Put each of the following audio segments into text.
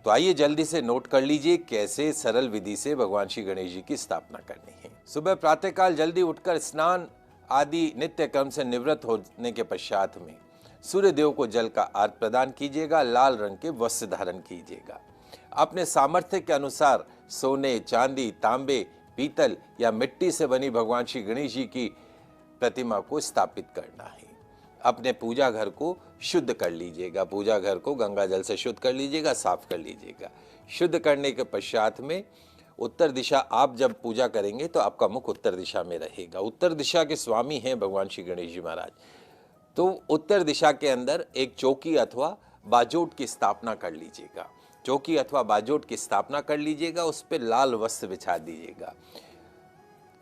तो आइए जल्दी से नोट कर लीजिए कैसे सरल विधि से भगवान श्री गणेश जी की स्थापना करनी है। सुबह प्रातःकाल जल्दी उठकर स्नान आदि नित्य कर्म से निवृत्त होने के पश्चात में सूर्य देव को जल का अर्घ्य प्रदान कीजिएगा। लाल रंग के वस्त्र धारण कीजिएगा। अपने सामर्थ्य के अनुसार सोने, चांदी, तांबे, पीतल या मिट्टी से बनी भगवान श्री गणेश जी की प्रतिमा को स्थापित करना है। अपने पूजा घर को शुद्ध कर लीजिएगा। पूजा घर को गंगा जल से शुद्ध कर लीजिएगा, साफ कर लीजिएगा। शुद्ध करने के पश्चात में उत्तर दिशा, आप जब पूजा करेंगे तो आपका मुख उत्तर दिशा में रहेगा। उत्तर दिशा के स्वामी हैं भगवान श्री गणेश जी महाराज। तो उत्तर दिशा के अंदर एक चौकी अथवा बाजोट की स्थापना कर लीजिएगा। चौकी अथवा बाजोट की स्थापना कर लीजिएगा। उस पर लाल वस्त्र बिछा दीजिएगा।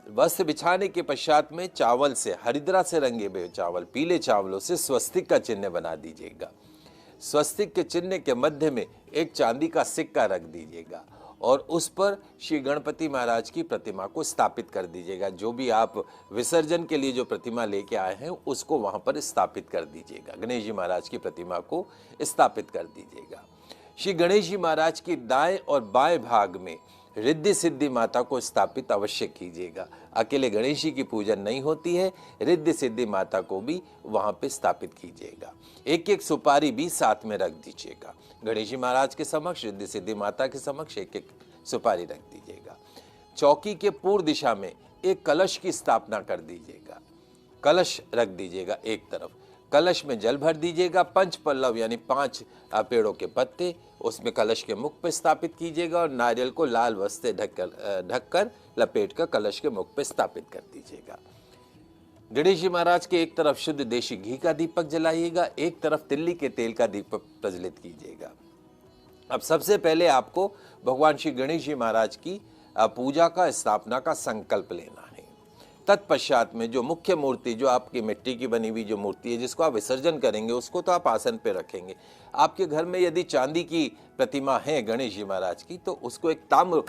वस्त्र बिछाने के पश्चात में चावल से, हरिद्रा से रंगे हुए चावल, पीले चावलों से स्वस्तिक का चिन्ह बना दीजिएगा। स्वस्तिक के चिन्ह के मध्य में एक चांदी का सिक्का रख दीजिएगा और उस पर श्री गणपति महाराज की प्रतिमा को स्थापित कर दीजिएगा। जो भी आप विसर्जन के लिए जो प्रतिमा लेके आए हैं उसको वहां पर स्थापित कर दीजिएगा। गणेश जी महाराज की प्रतिमा को स्थापित कर दीजिएगा। श्री गणेश जी महाराज की दाएं और बाएं भाग में रिद्धि सिद्धि माता को स्थापित अवश्य कीजिएगा। अकेले गणेश जी की पूजन नहीं होती है, रिद्धि सिद्धि माता को भी वहां पे स्थापित कीजिएगा। एक एक सुपारी भी साथ में रख दीजिएगा। गणेश जी महाराज के समक्ष, रिद्धि सिद्धि माता के समक्ष एक एक सुपारी रख दीजिएगा। चौकी के पूर्व दिशा में एक कलश की स्थापना कर दीजिएगा। कलश रख दीजिएगा एक तरफ। कलश में जल भर दीजिएगा। पंच पल्लव यानी 5 पेड़ों के पत्ते उसमें कलश के मुख पर स्थापित कीजिएगा और नारियल को लाल वस्त्र ढककर लपेट कर कलश के मुख पर स्थापित कर दीजिएगा। गणेश जी महाराज के एक तरफ शुद्ध देशी घी का दीपक जलाइएगा, एक तरफ तिल्ली के तेल का दीपक प्रज्वलित कीजिएगा। अब सबसे पहले आपको भगवान श्री गणेश जी महाराज की पूजा का, स्थापना का संकल्प लेना है। तत्पश्चात में जो मुख्य मूर्ति, जो आपकी मिट्टी की बनी हुई जो मूर्ति है जिसको आप विसर्जन करेंगे, उसको तो आप आसन पे रखेंगे। आपके घर में यदि चांदी की प्रतिमा है गणेश जी महाराज की तो उसको एक ताम्र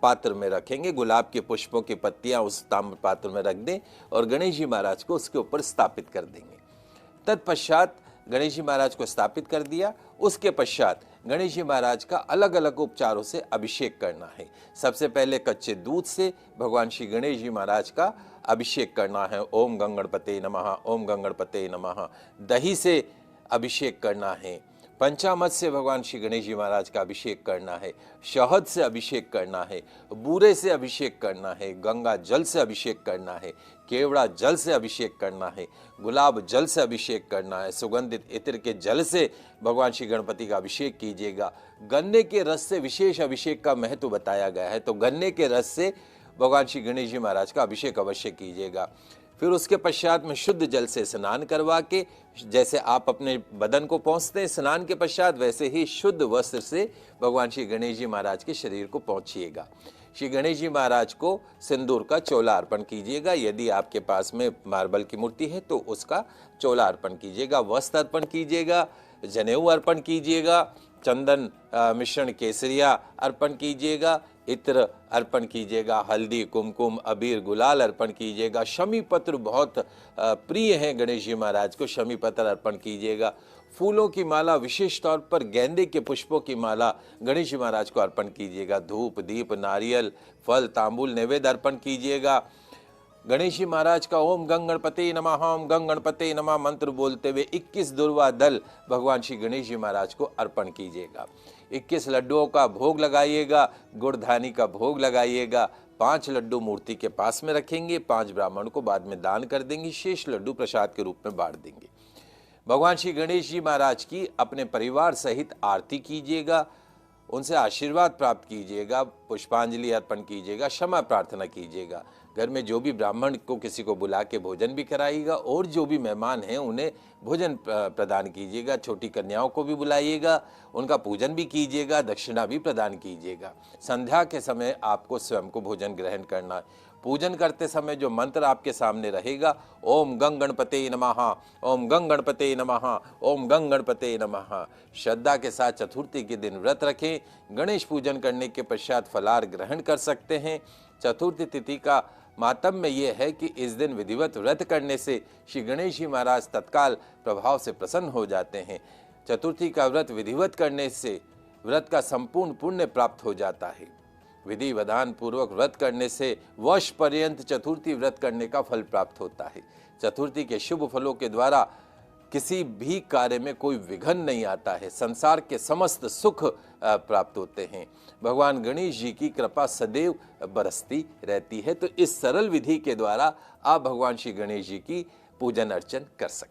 पात्र में रखेंगे। गुलाब के पुष्पों की पत्तियां उस ताम्र पात्र में रख दें और गणेश जी महाराज को उसके ऊपर स्थापित कर देंगे। तत्पश्चात गणेश जी महाराज को स्थापित कर दिया। उसके पश्चात गणेश जी महाराज का अलग अलग उपचारों से अभिषेक करना है। सबसे पहले कच्चे दूध से भगवान श्री गणेश जी महाराज का अभिषेक करना है। ओम गंगणपते नमः, ओम गंगणपते नमः। दही से अभिषेक करना है। पंचामृत से भगवान श्री गणेश जी महाराज का अभिषेक करना है। शहद से अभिषेक करना है। बूरे से अभिषेक करना है। गंगा जल से अभिषेक करना है। केवड़ा जल से अभिषेक करना है। गुलाब जल से अभिषेक करना है। सुगंधित इत्र के जल से भगवान श्री गणपति का अभिषेक कीजिएगा। गन्ने के रस से विशेष अभिषेक का महत्व बताया गया है, तो गन्ने के रस से भगवान श्री गणेश जी महाराज का अभिषेक अवश्य कीजिएगा। फिर उसके पश्चात में शुद्ध जल से स्नान करवा के, जैसे आप अपने बदन को पोंछते हैं स्नान के पश्चात, वैसे ही शुद्ध वस्त्र से भगवान श्री गणेश जी महाराज के शरीर को पोंछिएगा। श्री गणेश जी महाराज को सिंदूर का चोला अर्पण कीजिएगा। यदि आपके पास में मार्बल की मूर्ति है तो उसका चोला अर्पण कीजिएगा। वस्त्र अर्पण कीजिएगा। जनेऊ अर्पण कीजिएगा। चंदन मिश्रण केसरिया अर्पण कीजिएगा। इत्र अर्पण कीजिएगा। हल्दी, कुमकुम, अबीर, गुलाल अर्पण कीजिएगा। शमी पत्र बहुत प्रिय है गणेश जी महाराज को, शमी पत्र अर्पण कीजिएगा। फूलों की माला, विशेष तौर पर गेंदे के पुष्पों की माला गणेश जी महाराज को अर्पण कीजिएगा। धूप, दीप, नारियल, फल, तांबूल नैवेद्य अर्पण कीजिएगा। गणेश जी महाराज का ओम गंग गणपते नमः, ओम गंग गणपते नमः मंत्र बोलते हुए 21 दुर्वा दल भगवान श्री गणेश जी महाराज को अर्पण कीजिएगा। 21 लड्डुओं का भोग लगाइएगा। गुड़धानी का भोग लगाइएगा। 5 लड्डू मूर्ति के पास में रखेंगे। 5 ब्राह्मण को बाद में दान कर देंगे। शेष लड्डू प्रसाद के रूप में बांट देंगे। भगवान श्री गणेश जी महाराज की अपने परिवार सहित आरती कीजिएगा। उनसे आशीर्वाद प्राप्त कीजिएगा। पुष्पांजलि अर्पण कीजिएगा। क्षमा प्रार्थना कीजिएगा। घर में जो भी ब्राह्मण को किसी को बुला के भोजन भी कराइएगा और जो भी मेहमान हैं उन्हें भोजन प्रदान कीजिएगा। छोटी कन्याओं को भी बुलाइएगा, उनका पूजन भी कीजिएगा, दक्षिणा भी प्रदान कीजिएगा। संध्या के समय आपको स्वयं को भोजन ग्रहण करना है। पूजन करते समय जो मंत्र आपके सामने रहेगा, ओम गंग गणपते नमः, ओम गंग गणपते नमः, ओम गंग गणपते नमः। श्रद्धा के साथ चतुर्थी के दिन व्रत रखें। गणेश पूजन करने के पश्चात फलाहार ग्रहण कर सकते हैं। चतुर्थी तिथि का मातम्य ये है कि इस दिन विधिवत व्रत करने से श्री गणेश जी महाराज तत्काल प्रभाव से प्रसन्न हो जाते हैं। चतुर्थी का व्रत विधिवत करने से व्रत का संपूर्ण पुण्य प्राप्त हो जाता है। विधि विधान पूर्वक व्रत करने से वर्ष पर्यंत चतुर्थी व्रत करने का फल प्राप्त होता है। चतुर्थी के शुभ फलों के द्वारा किसी भी कार्य में कोई विघ्न नहीं आता है। संसार के समस्त सुख प्राप्त होते हैं। भगवान गणेश जी की कृपा सदैव बरसती रहती है। तो इस सरल विधि के द्वारा आप भगवान श्री गणेश जी की पूजन अर्चन कर सकते हैं।